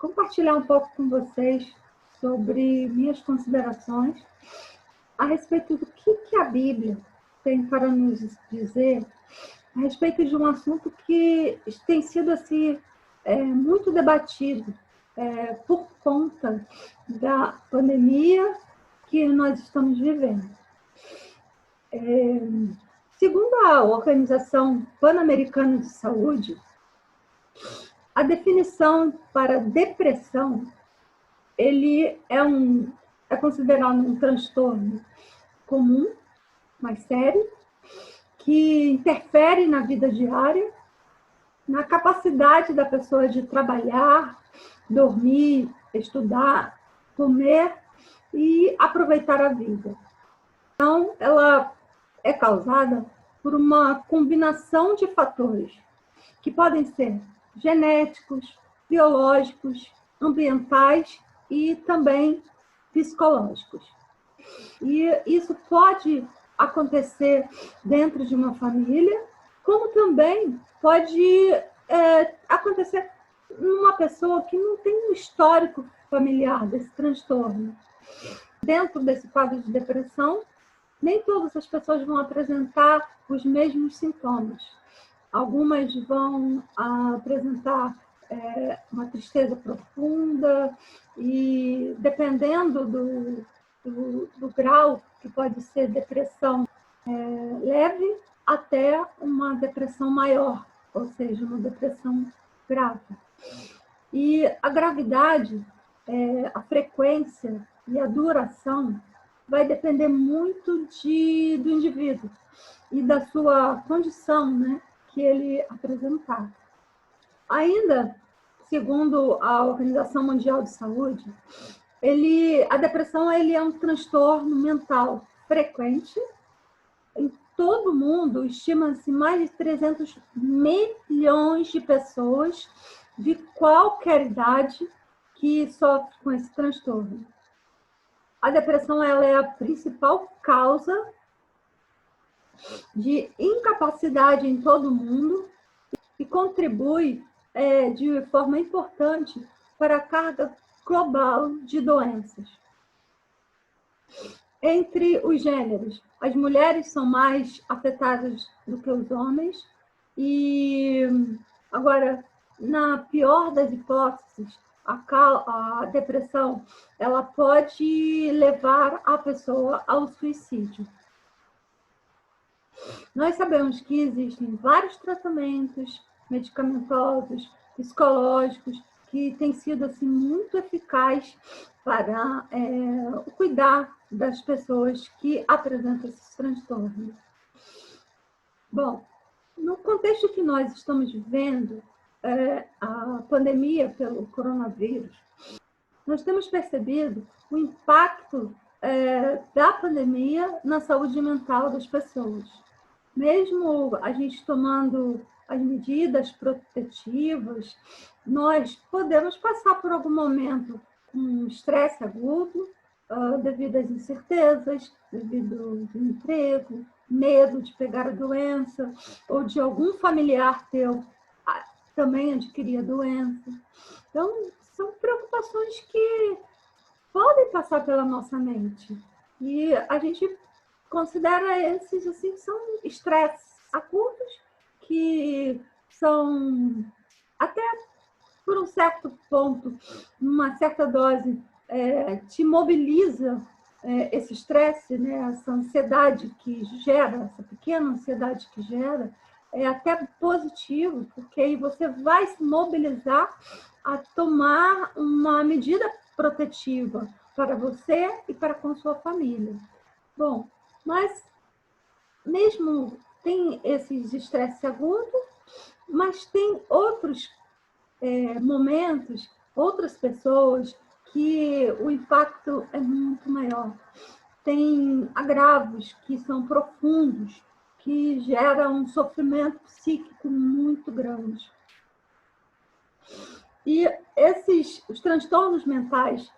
compartilhar um pouco com vocês sobre minhas considerações a respeito do que a Bíblia tem para nos dizer a respeito de um assunto que tem sido assim, muito debatido por conta da pandemia que nós estamos vivendo. Segundo a Organização Pan-Americana de Saúde, a definição para depressão ele é considerado um transtorno comum, mais sério, que interfere na vida diária, na capacidade da pessoa de trabalhar, dormir, estudar, comer e aproveitar a vida. Então, ela é causada por uma combinação de fatores que podem ser genéticos, biológicos, ambientais e também psicológicos. E isso pode acontecer dentro de uma família, como também pode acontecer numa pessoa que não tem um histórico familiar desse transtorno. Dentro desse quadro de depressão, nem todas as pessoas vão apresentar os mesmos sintomas. Algumas vão apresentar uma tristeza profunda e, dependendo do grau, que pode ser depressão leve, até uma depressão maior, ou seja, uma depressão grave. E a gravidade, a frequência e a duração vai depender muito do indivíduo e da sua condição, né, que ele apresentar. Ainda, segundo a Organização Mundial de Saúde, a depressão é um transtorno mental frequente. Em todo o mundo, estima-se mais de 300 milhões de pessoas de qualquer idade que sofrem com esse transtorno. A depressão ela é a principal causa de incapacidade em todo o mundo e contribui de forma importante para a carga global de doenças. Entre os gêneros, as mulheres são mais afetadas do que os homens e, agora, na pior das hipóteses, a depressão ela pode levar a pessoa ao suicídio. Nós sabemos que existem vários tratamentos medicamentosos, psicológicos, que têm sido assim, muito eficazes para cuidar das pessoas que apresentam esses transtornos. Bom, no contexto que nós estamos vivendo, a pandemia pelo coronavírus, nós temos percebido o impacto da pandemia na saúde mental das pessoas. Mesmo a gente tomando as medidas protetivas, nós podemos passar por algum momento com estresse agudo, devido às incertezas, devido ao desemprego, medo de pegar a doença, ou de algum familiar teu também adquirir a doença. Então, são preocupações que podem passar pela nossa mente. E a gente considera esses, assim, são estresses agudos, que são, até por um certo ponto, uma certa dose, te mobiliza esse estresse, né, essa ansiedade que gera, essa pequena ansiedade que gera, é até positivo, porque aí você vai se mobilizar a tomar uma medida protetiva para você e para com sua família. Bom, mas mesmo tem esses estresses agudos, mas tem outros momentos, outras pessoas que o impacto é muito maior. Tem agravos que são profundos, que geram um sofrimento psíquico muito grande. E os transtornos mentais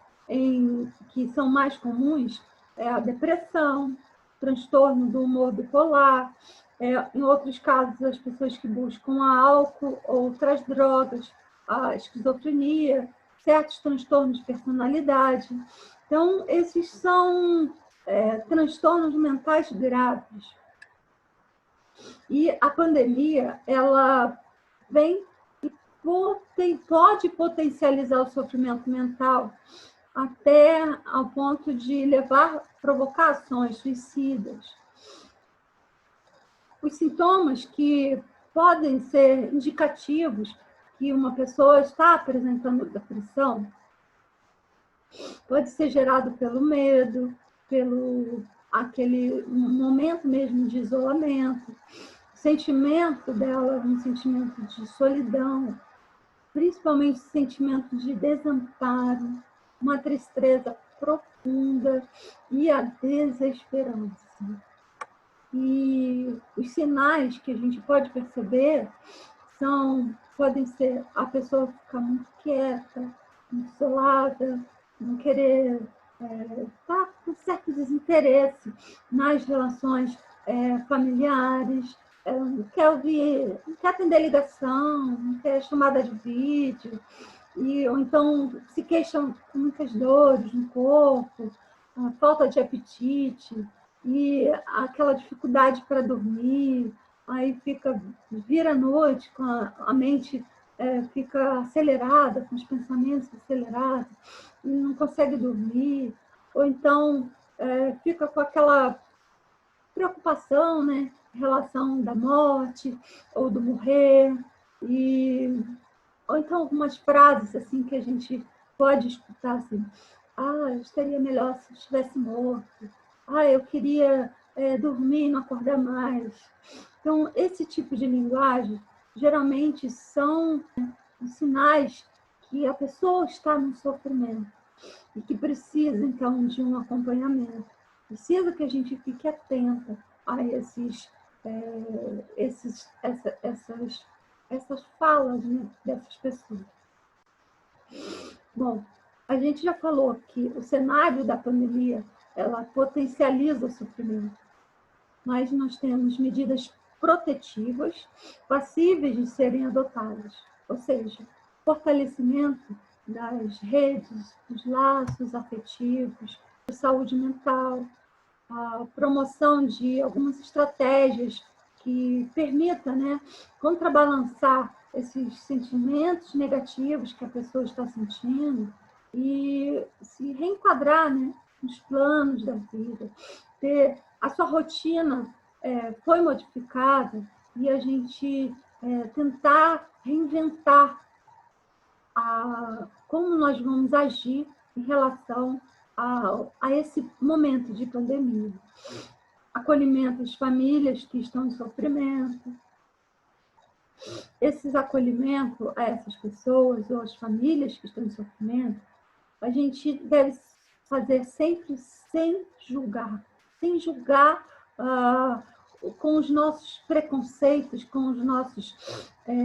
que são mais comuns é a depressão, transtorno do humor bipolar, em outros casos, as pessoas que buscam álcool ou outras drogas, a esquizofrenia, certos transtornos de personalidade. Então, esses são transtornos mentais graves. E a pandemia, ela vem e pode potencializar o sofrimento mental até ao ponto de provocar ações suicidas. Os sintomas que podem ser indicativos que uma pessoa está apresentando depressão pode ser gerado pelo medo, pelo aquele momento mesmo de isolamento, o sentimento dela, um sentimento de solidão, principalmente sentimento de desamparo, uma tristeza profunda e a desesperança. E os sinais que a gente pode perceber podem ser a pessoa ficar muito quieta, muito isolada, não querer estar com certo desinteresse nas relações familiares, não quer ouvir, não quer atender ligação, não quer chamada de vídeo, ou então se queixam com muitas dores no corpo, falta de apetite, e aquela dificuldade para dormir, aí vira a noite com a mente fica acelerada, com os pensamentos acelerados, e não consegue dormir, ou então fica com aquela preocupação, né, em relação da morte ou do morrer, ou então algumas frases assim que a gente pode escutar assim: estaria melhor se estivesse morto, eu queria dormir e não acordar mais. Então, esse tipo de linguagem geralmente são sinais que a pessoa está no sofrimento e que precisa, então, de um acompanhamento. Precisa que a gente fique atenta a essas falas, né, dessas pessoas. Bom, a gente já falou que o cenário da pandemia, ela potencializa o sofrimento, mas nós temos medidas protetivas passíveis de serem adotadas, ou seja, fortalecimento das redes, dos laços afetivos, de saúde mental, a promoção de algumas estratégias que permitam, né, contrabalançar esses sentimentos negativos que a pessoa está sentindo e se reenquadrar, né, nos planos da vida, ter a sua rotina foi modificada e a gente tentar reinventar como nós vamos agir em relação a esse momento de pandemia. Acolhimento às famílias que estão em sofrimento. Esses acolhimentos a essas pessoas ou às famílias que estão em sofrimento, a gente deve fazer sempre sem julgar com os nossos preconceitos, com os nossos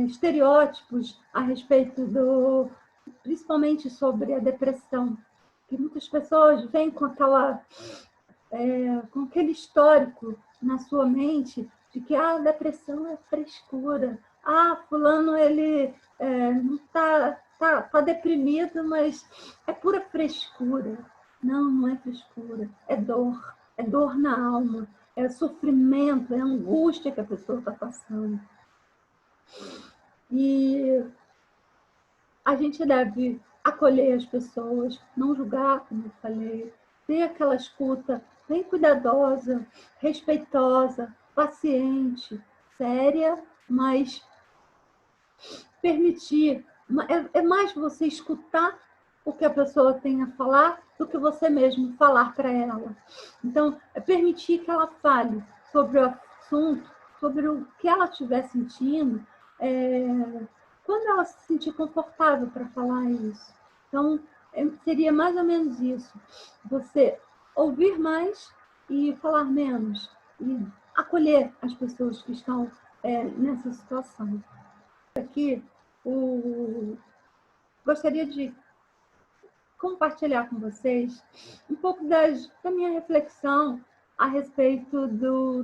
estereótipos a respeito principalmente sobre a depressão, que muitas pessoas vêm com aquele histórico na sua mente de que a depressão é frescura, fulano ele não está deprimido, mas é pura frescura. Não é frescura, é dor na alma, é sofrimento, é angústia que a pessoa está passando. E a gente deve acolher as pessoas, não julgar, como eu falei, ter aquela escuta bem cuidadosa, respeitosa, paciente, séria, mas permitir. É mais você escutar o que a pessoa tem a falar do que você mesmo falar para ela. Então, é permitir que ela fale sobre o assunto, sobre o que ela estiver sentindo, quando ela se sentir confortável para falar isso. Então, seria mais ou menos isso. Você ouvir mais e falar menos. E acolher as pessoas que estão nessa situação. Aqui, gostaria de compartilhar com vocês um pouco da minha reflexão a respeito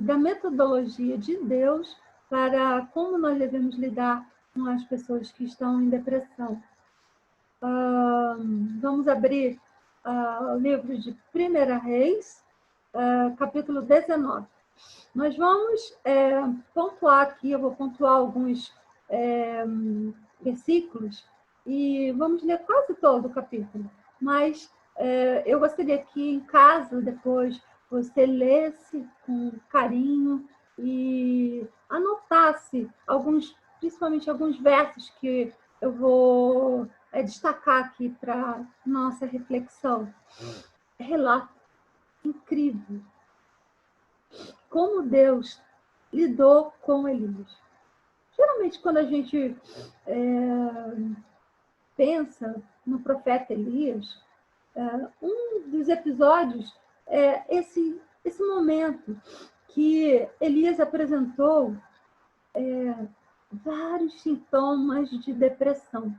da metodologia de Deus para como nós devemos lidar com as pessoas que estão em depressão. vamos abrir o livro de 1 Reis, capítulo 19. Nós vamos pontuar aqui, eu vou pontuar alguns versículos e vamos ler quase todo o capítulo. Mas eu gostaria que em casa, depois, você lesse com carinho e anotasse principalmente alguns versos que eu vou destacar aqui para nossa reflexão. Relato incrível. Como Deus lidou com Elias. Geralmente, quando a gente pensa no profeta Elias, um dos episódios é esse momento que Elias apresentou vários sintomas de depressão.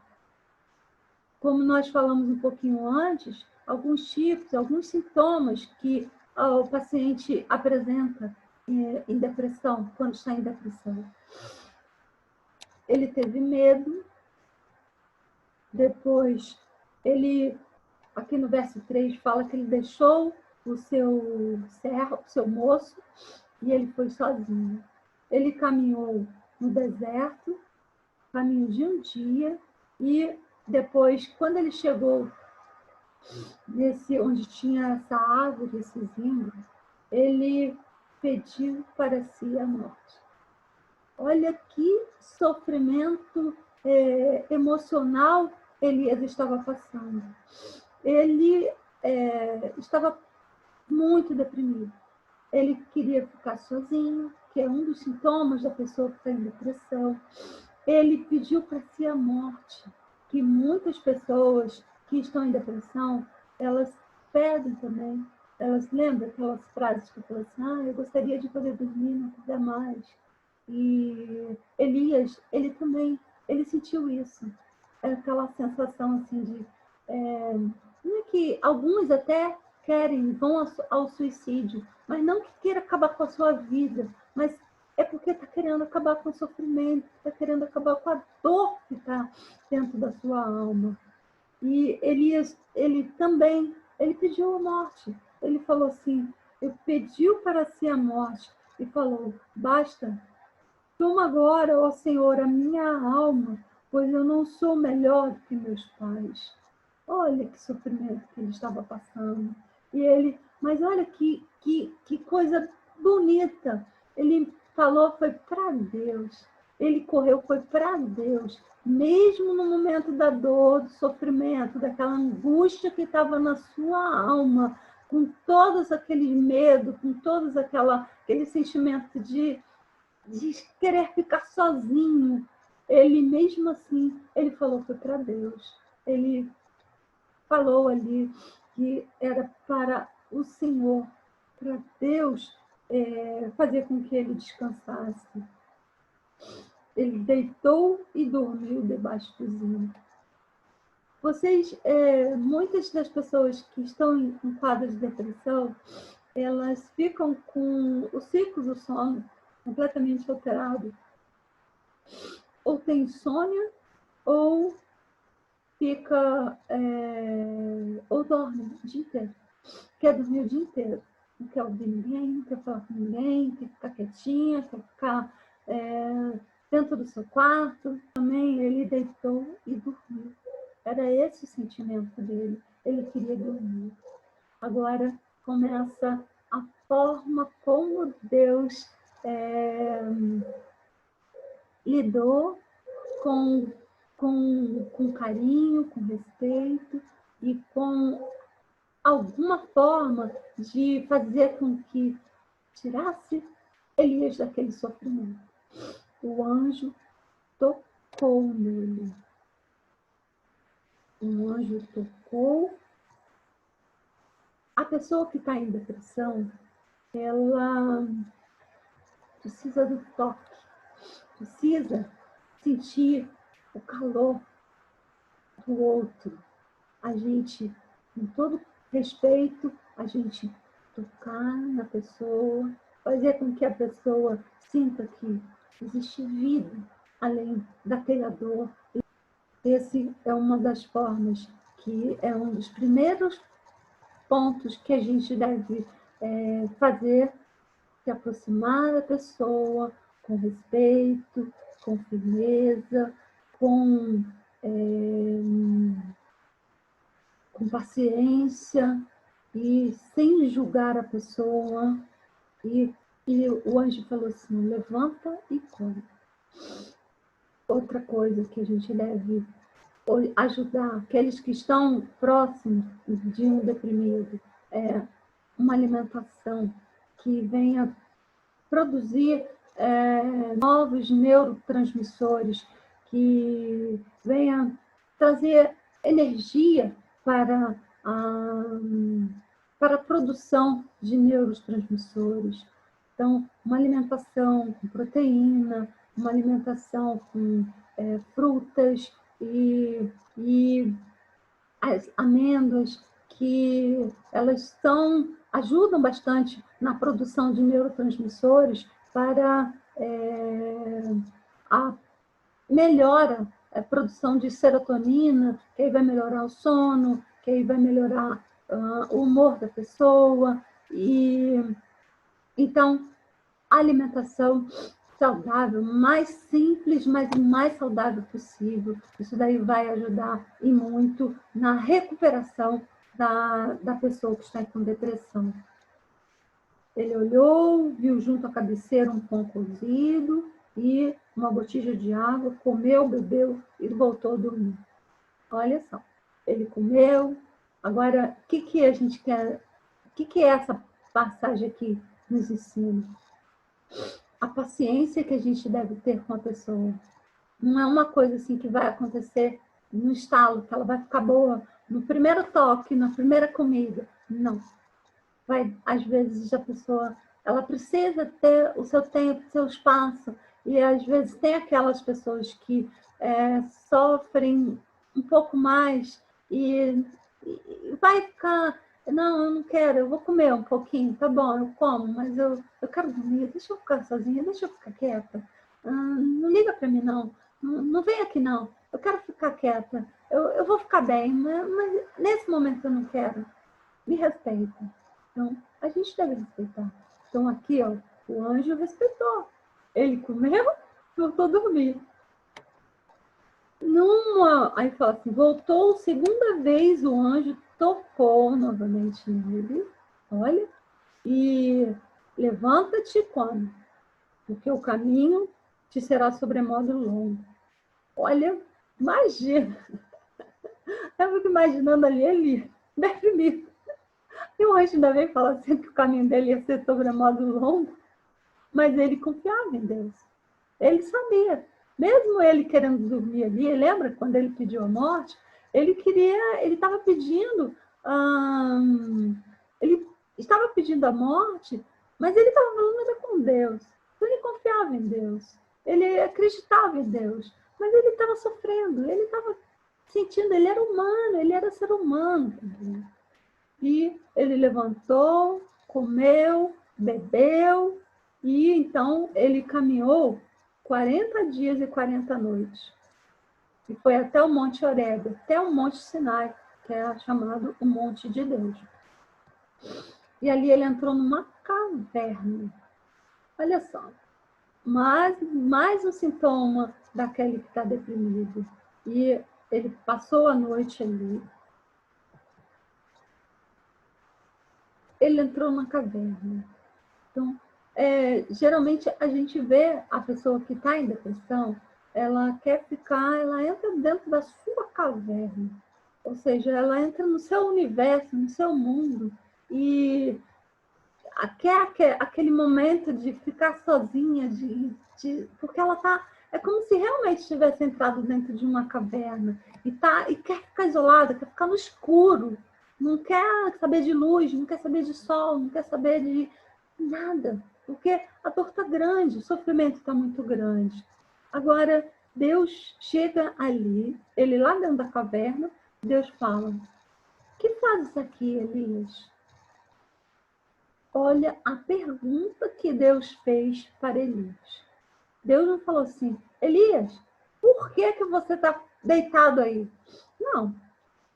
Como nós falamos um pouquinho antes, alguns tipos, alguns sintomas que o paciente apresenta em depressão, quando está em depressão. Ele teve medo, depois ele, aqui no verso 3, fala que ele deixou o seu servo, o seu moço, e ele foi sozinho. Ele caminhou no deserto, caminho de um dia, e depois, quando ele chegou onde tinha essa árvore, esse zimbro, ele pediu para si a morte. Olha que sofrimento emocional Elias estava passando. Ele estava muito deprimido. Ele queria ficar sozinho, que é um dos sintomas da pessoa que está em depressão. Ele pediu para si a morte, que muitas pessoas que estão em depressão, elas pedem também. Elas lembram aquelas frases que falam assim, eu gostaria de poder dormir, não quiser mais. E Elias, ele também, ele sentiu isso. É aquela sensação assim de... não é que alguns até vão ao suicídio, mas não que queira acabar com a sua vida, mas é porque está querendo acabar com o sofrimento, está querendo acabar com a dor que está dentro da sua alma. E Elias, ele pediu a morte. Ele falou assim, ele pediu para si a morte e falou, basta, toma agora, ó Senhor, a minha alma, pois eu não sou melhor que meus pais. Olha que sofrimento que ele estava passando. Mas olha que coisa bonita. Ele falou, foi para Deus. Ele correu, foi para Deus. Mesmo no momento da dor, do sofrimento, daquela angústia que estava na sua alma, com todos aquele medo, com todos aquele sentimento de querer ficar sozinho. Ele, mesmo assim, ele falou, foi para Deus. Ele falou ali que era para o Senhor, para Deus fazer com que ele descansasse. Ele deitou e dormiu debaixo do zimbro. Muitas das pessoas que estão em quadro de depressão, elas ficam com o ciclo do sono completamente alterado. Ou tem insônia, ou ou dorme o dia inteiro. Quer dormir o dia inteiro. Não quer ouvir ninguém, não quer falar com ninguém, quer ficar quietinha, quer ficar dentro do seu quarto. Também ele deitou e dormiu. Era esse o sentimento dele. Ele queria dormir. Agora começa a forma como Deus lidou com carinho, com respeito e com alguma forma de fazer com que tirasse Elias daquele sofrimento. O anjo tocou nele. O anjo tocou. A pessoa que está em depressão, ela precisa do toque, precisa sentir o calor do outro. A gente, com todo respeito, a gente tocar na pessoa, fazer com que a pessoa sinta que existe vida além daquela dor. Esse é uma das formas que é um dos primeiros pontos que a gente deve fazer, se aproximar da pessoa com respeito, com firmeza, com paciência e sem julgar a pessoa. E o anjo falou assim, levanta e come. Outra coisa que a gente deve ajudar aqueles que estão próximos de um deprimido é uma alimentação que venha produzir novos neurotransmissores, que venha trazer energia para a produção de neurotransmissores. Então, uma alimentação com proteína, uma alimentação com frutas e as amêndoas, que elas ajudam bastante na produção de neurotransmissores para a melhora a produção de serotonina, que aí vai melhorar o sono, que aí vai melhorar o humor da pessoa. E então, a alimentação saudável, mais simples, mas o mais saudável possível. Isso daí vai ajudar e muito na recuperação da pessoa que está com depressão. Ele olhou, viu junto à cabeceira um pão cozido e uma botija de água, comeu, bebeu e voltou a dormir. Olha só, ele comeu. Agora, o que a gente quer? O que é essa passagem aqui nos ensina? A paciência que a gente deve ter com a pessoa. Não é uma coisa assim que vai acontecer no estalo, que ela vai ficar boa no primeiro toque, na primeira comida. Não. Às vezes a pessoa ela precisa ter o seu tempo, o seu espaço. E às vezes tem aquelas pessoas que sofrem um pouco mais e vai ficar... Não, eu não quero, eu vou comer um pouquinho, tá bom, eu como, mas eu quero dormir, deixa eu ficar sozinha, deixa eu ficar quieta. Não liga para mim, não. Não vem aqui, não. Eu quero ficar quieta. Eu vou ficar bem, mas nesse momento eu não quero. Me respeita. Então, a gente deve respeitar. Então, aqui, ó, o anjo respeitou. Ele comeu, voltou a dormir. Aí fala assim, voltou segunda vez, o anjo tocou novamente nele, olha, e levanta-te e come, porque o caminho te será sobremodo longo. Olha, imagina, eu fico imaginando ali, ele deprimido. E o anjo ainda vem falar assim que o caminho dele ia ser sobremodo longo, mas ele confiava em Deus. Ele sabia. Mesmo ele querendo dormir ali, lembra quando ele pediu a morte? Ele estava pedindo, ele estava pedindo a morte, mas ele estava falando com Deus. Então ele confiava em Deus. Ele acreditava em Deus. Mas ele estava sofrendo, ele estava sentindo, ele era humano, ele era ser humano também. E ele levantou, comeu, bebeu, e então ele caminhou 40 dias e 40 noites. E foi até o Monte Horebe, até o Monte Sinai, que é chamado o Monte de Deus. E ali ele entrou numa caverna. Olha só, mais um sintoma daquele que está deprimido. E ele passou a noite ali. Ele entrou na caverna. Então, geralmente a gente vê a pessoa que está em depressão, ela quer ficar, ela entra dentro da sua caverna. Ou seja, ela entra no seu universo, no seu mundo, e quer aquele momento de ficar sozinha, porque ela está... É como se realmente tivesse entrado dentro de uma caverna e quer ficar isolada, quer ficar no escuro, não quer saber de luz, não quer saber de sol, não quer saber de nada, porque a dor está grande, o sofrimento está muito grande. Agora, Deus chega ali, ele lá dentro da caverna, Deus fala, o que fazes aqui, Elias? Olha a pergunta que Deus fez para Elias. Deus não falou assim, Elias, por que você está deitado aí? Não.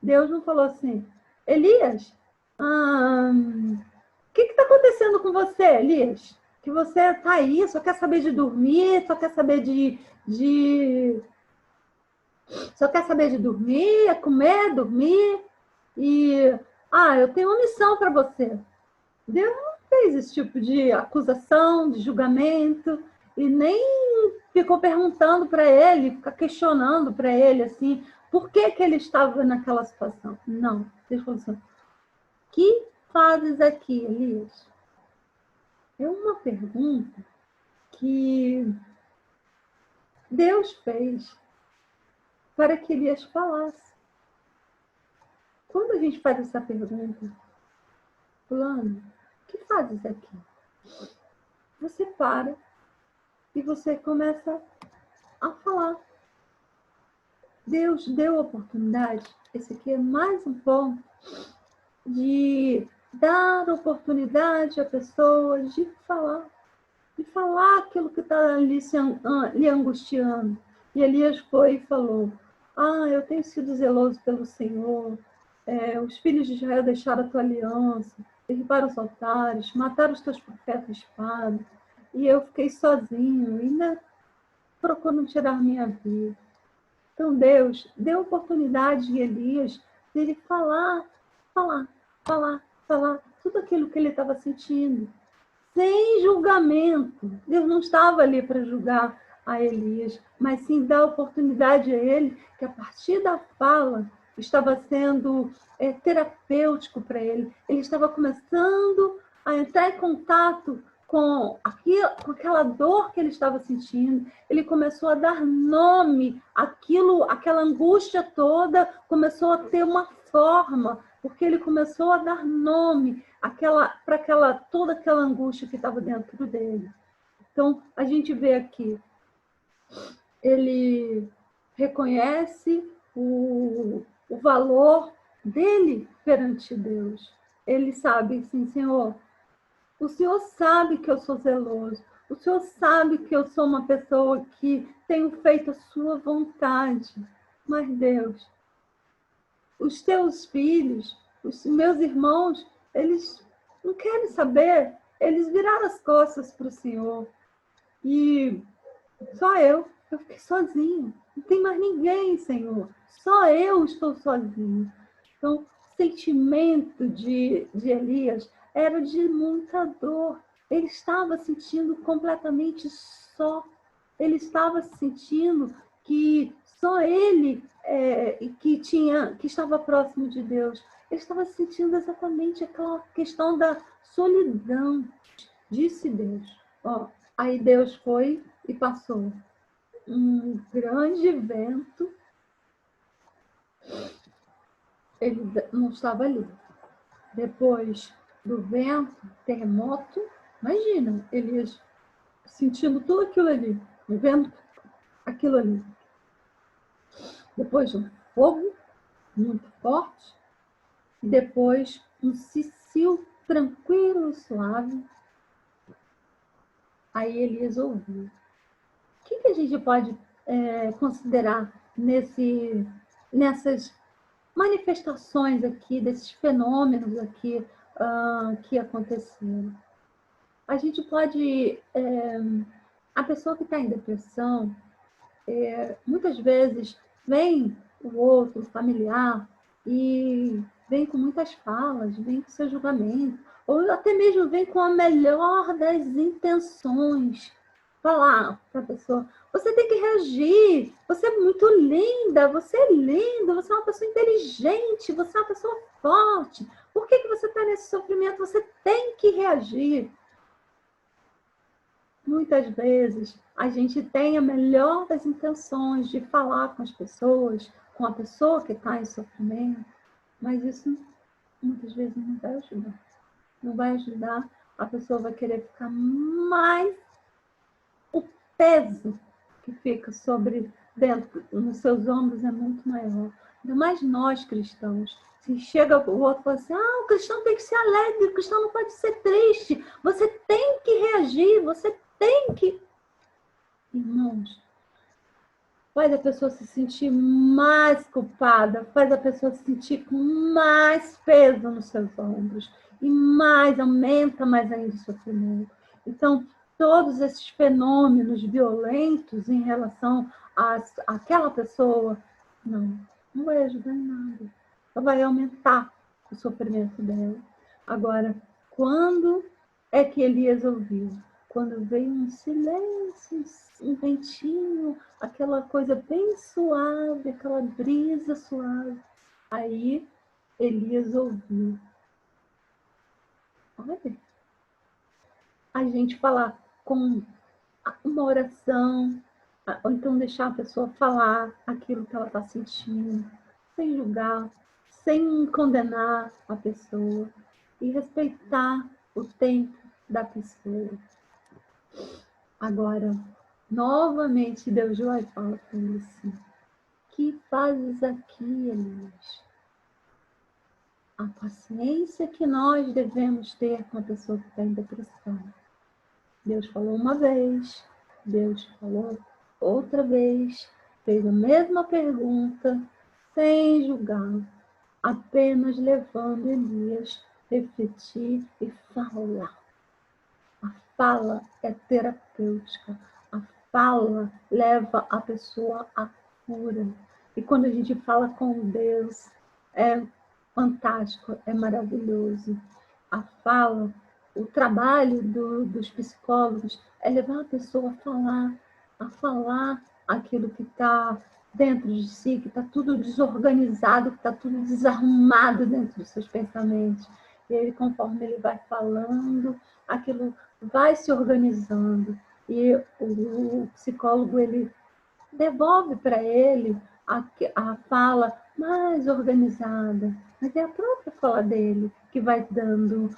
Deus não falou assim, Elias, o que está acontecendo com você, Elias? Que você está aí, só quer saber de dormir, só quer saber só quer saber de dormir, comer, dormir. E, eu tenho uma missão para você. Deus não fez esse tipo de acusação, de julgamento, e nem ficou perguntando para ele, ficar questionando para ele, assim, por que ele estava naquela situação. Não. Deus falou assim, que fazes aqui, Elias? É uma pergunta que Deus fez para que Elias falasse. Quando a gente faz essa pergunta, fulano, o que fazes aqui? Você para e você começa a falar. Deus deu a oportunidade, esse aqui é mais um ponto, de dar oportunidade à pessoa de falar aquilo que está lhe angustiando. E Elias foi e falou, eu tenho sido zeloso pelo Senhor, os filhos de Israel deixaram a tua aliança, derribaram os altares, mataram os teus profetas à espada, e eu fiquei sozinho, ainda procurando tirar minha vida. Então Deus deu oportunidade a Elias de ele falar tudo aquilo que ele estava sentindo, sem julgamento. Deus não estava ali para julgar a Elias, mas sim dar oportunidade a ele, que a partir da fala estava sendo terapêutico para ele. Ele estava começando a entrar em contato com aquela dor que ele estava sentindo. Ele começou a dar nome àquilo, aquela angústia toda começou a ter uma forma, porque ele começou a dar nome para toda aquela angústia que estava dentro dele. Então, a gente vê aqui, ele reconhece o valor dele perante Deus. Ele sabe, sim, Senhor, o Senhor sabe que eu sou zeloso, o Senhor sabe que eu sou uma pessoa que tenho feito a sua vontade. Mas, Deus, os teus filhos, os meus irmãos, eles não querem saber, eles viraram as costas para o Senhor. E só eu fiquei sozinho. Não tem mais ninguém, Senhor. Só eu estou sozinho. Então, o sentimento de Elias era de muita dor. Ele estava sentindo completamente só. Ele estava sentindo que só ele que estava próximo de Deus. Ele estava sentindo exatamente aquela questão da solidão. Disse Deus. Aí Deus foi e passou um grande vento. Ele não estava ali. Depois do vento, terremoto. Imagina, Elias sentindo tudo aquilo ali, vendo aquilo ali. Depois um fogo muito forte. E depois um cicio tranquilo e suave. Aí Elias ouviu. O que a gente pode considerar nessas manifestações aqui, desses fenômenos aqui que aconteceram? A gente pode... a pessoa que está em depressão, muitas vezes vem o outro, o familiar, e vem com muitas falas, vem com seu julgamento, ou até mesmo vem com a melhor das intenções. Falar para a pessoa, você tem que reagir, você é muito linda, você é linda, você é uma pessoa inteligente, você é uma pessoa forte. Por que você está nesse sofrimento? Você tem que reagir. Muitas vezes a gente tem a melhor das intenções de falar com as pessoas, com a pessoa que está em sofrimento, mas isso muitas vezes não vai ajudar. Não vai ajudar, a pessoa vai querer ficar mais... O peso que fica dentro nos seus ombros é muito maior. Ainda mais nós cristãos. Se chega o outro e fala assim, o cristão tem que ser alegre, o cristão não pode ser triste, você tem que reagir, você tem que... Irmãos, faz a pessoa se sentir mais culpada, faz a pessoa se sentir com mais peso nos seus ombros e aumenta mais ainda o sofrimento. Então, todos esses fenômenos violentos em relação àquela pessoa, não vai ajudar em nada. Só vai aumentar o sofrimento dela. Agora, quando é que Elias ouviu? Quando veio um silêncio, um ventinho, aquela coisa bem suave, aquela brisa suave. Aí Elias ouviu. Olha, a gente falar com uma oração, ou então deixar a pessoa falar aquilo que ela está sentindo, sem julgar, sem condenar a pessoa, e respeitar o tempo da pessoa. Agora, novamente, Deus vai falar para ele assim: que fazes aqui, Elias? A paciência que nós devemos ter com a pessoa que está em depressão. Deus falou uma vez, Deus falou outra vez, fez a mesma pergunta, sem julgar, apenas levando Elias a refletir e falar. A fala é terapêutica. A fala leva a pessoa à cura. E quando a gente fala com Deus, é fantástico, é maravilhoso. A fala, o trabalho dos psicólogos é levar a pessoa a falar aquilo que está dentro de si, que está tudo desorganizado, que está tudo desarrumado dentro dos seus pensamentos. E ele, conforme ele vai falando, aquilo vai se organizando. E o psicólogo, ele devolve para ele a fala mais organizada, mas é a própria fala dele que vai dando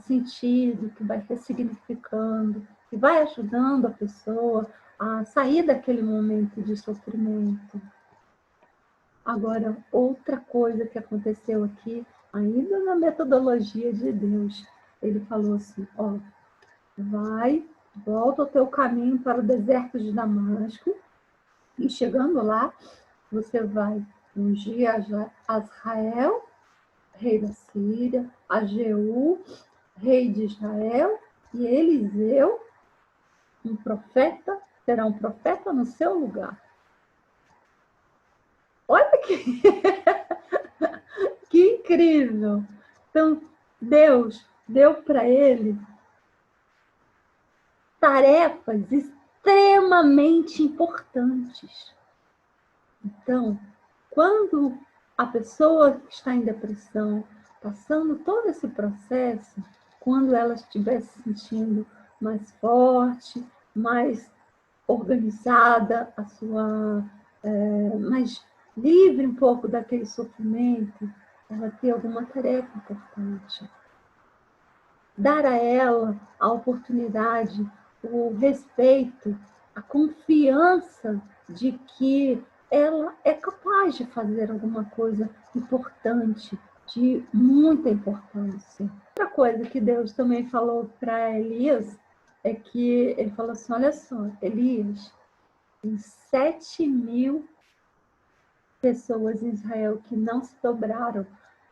sentido, que vai ressignificando, que vai ajudando a pessoa a sair daquele momento de sofrimento. Agora, outra coisa que aconteceu aqui, ainda na metodologia de Deus, ele falou assim: ó, volta ao teu caminho para o deserto de Damasco, e chegando lá, você vai ungir a Azrael, rei da Síria, a Jeú, rei de Israel, e Eliseu, um profeta, será um profeta no seu lugar. Olha que incrível! Então, Deus deu para ele tarefas extremamente importantes. Então, quando a pessoa que está em depressão, passando todo esse processo, quando ela estiver se sentindo mais forte, mais organizada, mais livre um pouco daquele sofrimento, ela tem alguma tarefa importante. Dar a ela a oportunidade, o respeito, a confiança de que ela é capaz de fazer alguma coisa importante, de muita importância. Outra coisa que Deus também falou para Elias é que ele falou assim: olha só, Elias, tem 7.000 pessoas em Israel que não se dobraram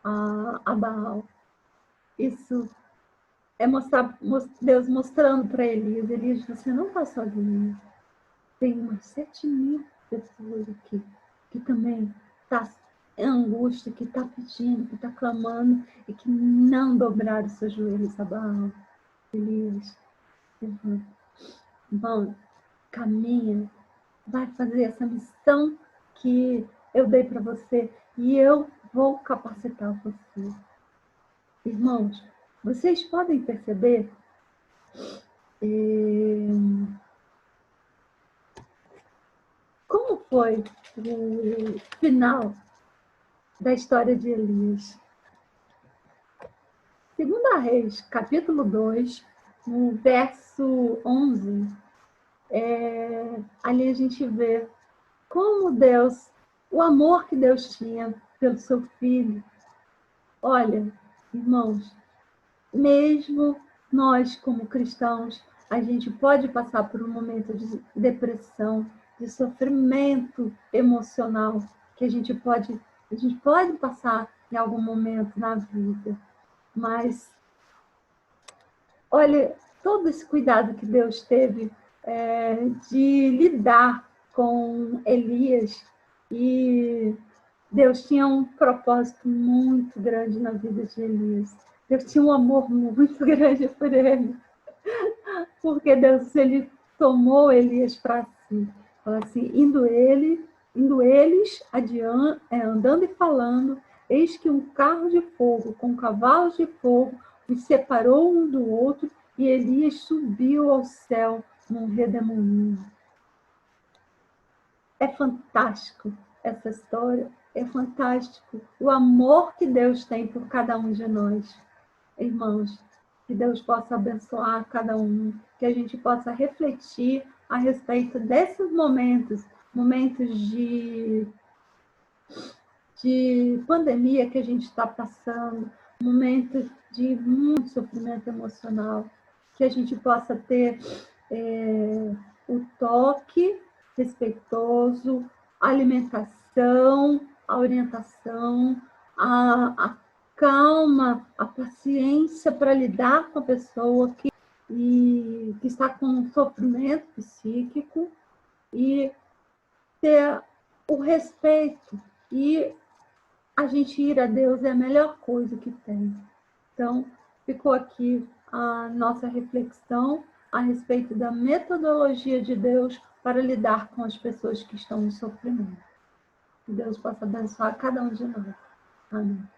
a Baal. Isso é Deus mostrando para Elias: Elias, você não está sozinho. Tem umas 7.000 pessoas aqui que também está em angústia, que está pedindo, que está clamando e que não dobraram seus joelhos a Baal. Elias, bom, caminha, vai fazer essa missão que eu dei para você e eu vou capacitar você. Irmãos, vocês podem perceber como foi o final da história de Elias. 2 Reis, capítulo 2, no verso 11, ali a gente vê como Deus, o amor que Deus tinha pelo seu filho. Olha, irmãos, mesmo nós como cristãos, a gente pode passar por um momento de depressão, de sofrimento emocional que a gente pode passar em algum momento na vida. Mas, olha, todo esse cuidado que Deus teve de lidar com Elias, e Deus tinha um propósito muito grande na vida de Elias. Deus tinha um amor muito grande por ele, porque Deus ele tomou Elias para si. Assim, indo eles adiante, andando e falando, eis que um carro de fogo com cavalos de fogo os separou um do outro, e Elias subiu ao céu num redemoinho. É fantástico essa história, é fantástico o amor que Deus tem por cada um de nós, irmãos. Que Deus possa abençoar cada um, que a gente possa refletir a respeito desses momentos de pandemia que a gente está passando, momentos de muito sofrimento emocional, que a gente possa ter o toque respeitoso, a alimentação, a orientação, a calma, a paciência para lidar com a pessoa que está com um sofrimento psíquico, e ter o respeito. E a gente ir a Deus é a melhor coisa que tem. Então, ficou aqui a nossa reflexão a respeito da metodologia de Deus para lidar com as pessoas que estão em sofrimento. Que Deus possa abençoar cada um de nós. Amém.